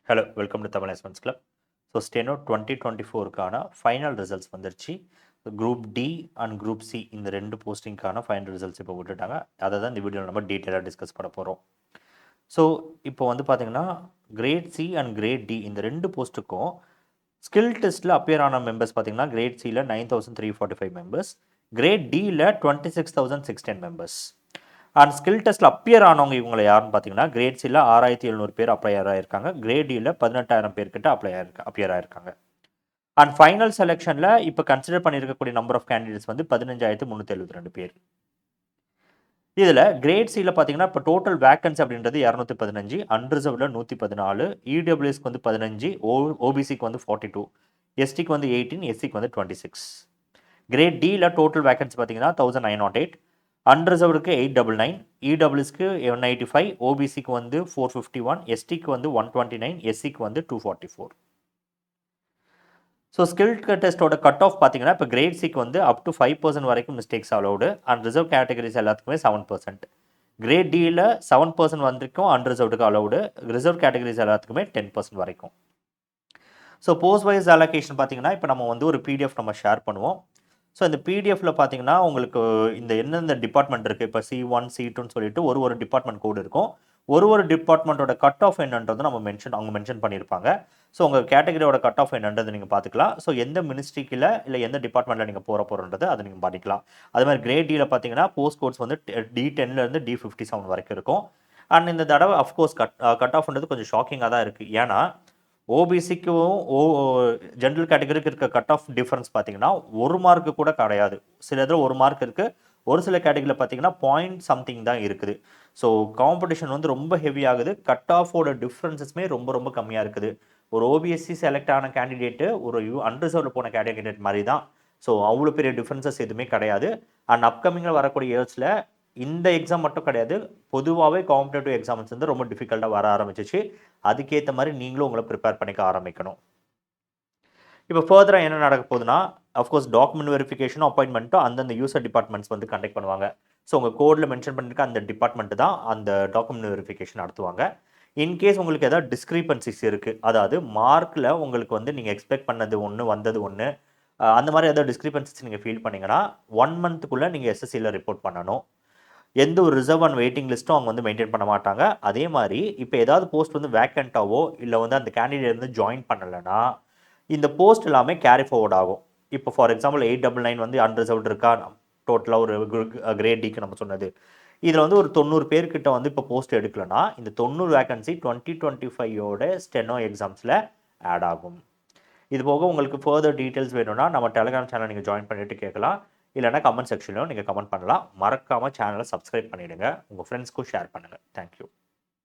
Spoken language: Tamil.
ஹலோ வெல்கம் டு தமிழ் எஸ்மென்ஸ் கிளப். ஸோ ஸ்டெனோ 2024க்கான ஃபைனல் ரிசல்ட்ஸ் வந்துருச்சு. Group D and group C இந்த ரெண்டு போஸ்டிங்க்கான ஃபைனல் ரிசல்ட்ஸ் இப்போ விட்டுட்டாங்க. அதை தான் இந்த வீடியோவில் நம்ம டீட்டெயிலாக டிஸ்கஸ் பண்ண போகிறோம். ஸோ இப்போ வந்து பார்த்தீங்கன்னா grade C and grade D இந்த ரெண்டு போஸ்ட்டுக்கும் ஸ்கில் டெஸ்ட்டில் அப்பியர் ஆன மெம்பர்ஸ் பார்த்தீங்கன்னா கிரேட் சியில் 9345 மெம்பர்ஸ், கிரேட் டியில் 26610 மெம்பர்ஸ். அண்ட் ஸ்கில் டெஸ்ட்டில் அப்பியர் ஆனவங்க இவங்களை யாருன்னு பார்த்தீங்கன்னா கிரேட் சியில் 6700 பேர் அப்ளையர் ஆகிருக்காங்க, கிரேட் டியில் 18000 பேர்கிட்ட அப்பியர் ஆகிருக்காங்க. அண்ட் ஃபைனல் செலெக்ஷனில் இப்போ கன்சிடர் பண்ணியிருக்கக்கூடிய நம்பர் ஆஃப் கேண்டிடேட்ஸ் வந்து 15372 பேர். இதில் கிரேட் சியில் பார்த்தீங்கன்னா இப்போ டோட்டல் வேக்கன்சி அப்படின்றது 215, அன்ரிசர்வ்டில் 114, இடபிள்யூஎஸ்க்கு வந்து 15, ஓபிசிக்கு வந்து 42, எஸ்டிக்கு வந்து 18, எஸ்சிக்கு வந்து 26. கிரேட் டியில் டோட்டல் வேக்கன்சி பார்த்தீங்கன்னா 1908, அன்ரிசர்வ்டுக்கு 899, இடபிள்யூஎஸ்க்கு 185, ஓபிசிக்கு வந்து 451, எஸ்டிக்கு வந்து 129, எஸ்சிக்கு வந்து 244. ஸோ ஸ்கில் டெஸ்ட்டோட கட் ஆஃப் பார்த்தீங்கன்னா இப்போ கிரேட் சிக்கு வந்து அப் டு 5% வரைக்கும் mistakes allowed, and reserve categories எல்லாத்துக்குமே 7%. கிரேட் டியில் 7% வரைக்கும் அன்ரிசர்வ்டுக்கு அலௌடு, ரிசர்வ் கேட்டகரிஸ் எல்லாத்துக்குமே 10% வரைக்கும். ஸோ போஸ்ட் வைஸ் அலோகேஷன் பார்த்தீங்கன்னா இப்போ நம்ம வந்து ஒரு பிடிஎஃப் நம்ம ஷேர் பண்ணுவோம். ஸோ இந்த பிடிஎஃப்ல பார்த்தீங்கன்னா உங்களுக்கு இந்த எந்தெந்த டிபார்ட்மெண்ட் இருக்குது, இப்போ C1 C2ன்னு சொல்லிட்டு ஒரு டிபார்ட்மெண்ட் கோடு இருக்கும். ஒரு டிபார்ட்மெண்ட்டோட கட் ஆஃப் என்னன்றது நம்ம அவங்க மென்ஷன் பண்ணியிருப்பாங்க. ஸோ உங்கள் கேட்டகரியோட கட் ஆஃப் என்னன்றது நீங்கள் பார்த்துக்கலாம். ஸோ எந்த மினிஸ்ட்ரிக்கில் இல்லை எந்த டிபார்ட்மெண்ட்டில் நீங்கள் போகிறன்றது அதை நீங்கள் பண்ணிக்கலாம். அது மாதிரி கிரேட் டியில் பார்த்தீங்கன்னா போஸ்ட் கோட்ஸ் வந்து D10லேருந்து D57 வரைக்கும் இருக்கும். அண்ட் இந்த தடவை அஃப்கோர்ஸ் கட் ஆஃப்ன்றது கொஞ்சம் ஷாக்கிங்காக தான் இருக்குது. ஏன்னா ஓபிசிக்கும் ஜென்ரல் கேட்டகரிக்கு இருக்க கட் ஆஃப் டிஃப்ரென்ஸ் பார்த்தீங்கன்னா 1 மார்க்கு கூட கிடையாது. சில இதில் 1 மார்க் இருக்குது, ஒரு சில கேட்டகரியில் பார்த்தீங்கன்னா பாயிண்ட் சம்திங் தான் இருக்குது. ஸோ காம்படிஷன் வந்து ரொம்ப ஹெவி ஆகுது. கட் ஆஃபோட டிஃப்ரென்சஸ்மே ரொம்ப கம்மியாக இருக்குது. ஒரு ஓபிஎஸ்சி செலக்ட் ஆன கேண்டிடேட்டு ஒரு அன்ரிசர்வ்டு போன கேண்டிடேட் மாதிரி தான். ஸோ அவ்வளோ பெரிய டிஃப்ரென்சஸ் எதுவுமே கிடையாது. அண்ட் அப்கமிங்கில் வரக்கூடிய இயர்ஸில் இந்த எக்ஸாம் மட்டும் கிடையாது, பொதுவாகவே காம்படேட்டிவ் எக்ஸாம்ஸ் வந்து ரொம்ப டிஃபிகல்ட்டாக வர ஆரம்பிச்சிச்சு. அதுக்கேற்ற மாதிரி நீங்களும் உங்களை ப்ரிப்பேர் பண்ணிக்க ஆரம்பிக்கணும். இப்போ ஃபர்தராக என்ன நடக்க போகுதுன்னா, அஃப்கோர்ஸ் டாக்குமெண்ட் வெரிஃபிகேஷனும் அப்பாயின்மெண்ட்டும் அந்தந்த யூசர் டிபார்ட்மெண்ட்ஸ் வந்து கண்டக்ட் பண்ணுவாங்க. ஸோ உங்கள் கோடில் மென்ஷன் பண்ணியிருக்க அந்த டிபார்ட்மெண்ட் தான் அந்த டாக்குமெண்ட் வெரிஃபிகேஷன் நடத்துவாங்க. இன்கேஸ் உங்களுக்கு ஏதாவது டிஸ்கிரிப்பன்சிஸ் இருக்குது, அதாவது மார்க்கில் உங்களுக்கு வந்து நீங்கள் எக்ஸ்பெக்ட் பண்ணது ஒன்று வந்தது ஒன்று, அந்த மாதிரி ஏதாவது டிஸ்கிரிப்பன்சிஸ் நீங்கள் ஃபீல் பண்ணிங்கன்னா 1 மந்த்துக்குள்ளே நீங்கள் எஸ்எஸ்சியில் ரிப்போர்ட் பண்ணணும். எந்த ஒரு ரிசர்வ் அண்ட் வெயிட்டிங் லிஸ்ட்டும் அவங்க வந்து மெயின்டைன் பண்ண மாட்டாங்க. அதே மாதிரி இப்போ ஏதாவது போஸ்ட் வந்து வேக்கண்ட்டாவோ இல்லை வந்து அந்த கேண்டிடேட் வந்து ஜாயின் பண்ணலைன்னா இந்த போஸ்ட் எல்லாமே கேரி ஃபார்வர்ட் ஆகும். இப்போ ஃபார் எக்ஸாம்பிள் 899 வந்து அன்ரிசர்வ்டு இருக்கா, டோட்டலாக ஒரு கிரேட் டிக்கு நம்ம சொன்னது, இதில் வந்து ஒரு 90 பேர்கிட்ட வந்து இப்போ போஸ்ட் எடுக்கலைன்னா இந்த 90 வேக்கன்சி 2025 ஸ்டெனோ எக்ஸாம்ஸில் ஆட் ஆகும். இது போக உங்களுக்கு ஃபர்தர் டீட்டெயில்ஸ் வேணும்னா நம்ம டெலிகிராம் சேனல் நீங்கள் ஜாயின் பண்ணிவிட்டு கேட்கலாம். இல்லைனா கமெண்ட் செக்ஷன்லையும் நீங்கள் கமெண்ட் பண்ணலாம். மறக்காமல் சேனலை சப்ஸ்கிரைப் பண்ணிவிடுங்க, உங்கள் ஃப்ரெண்ட்ஸ்க்கும் ஷேர் பண்ணுங்கள். தேங்க்யூ.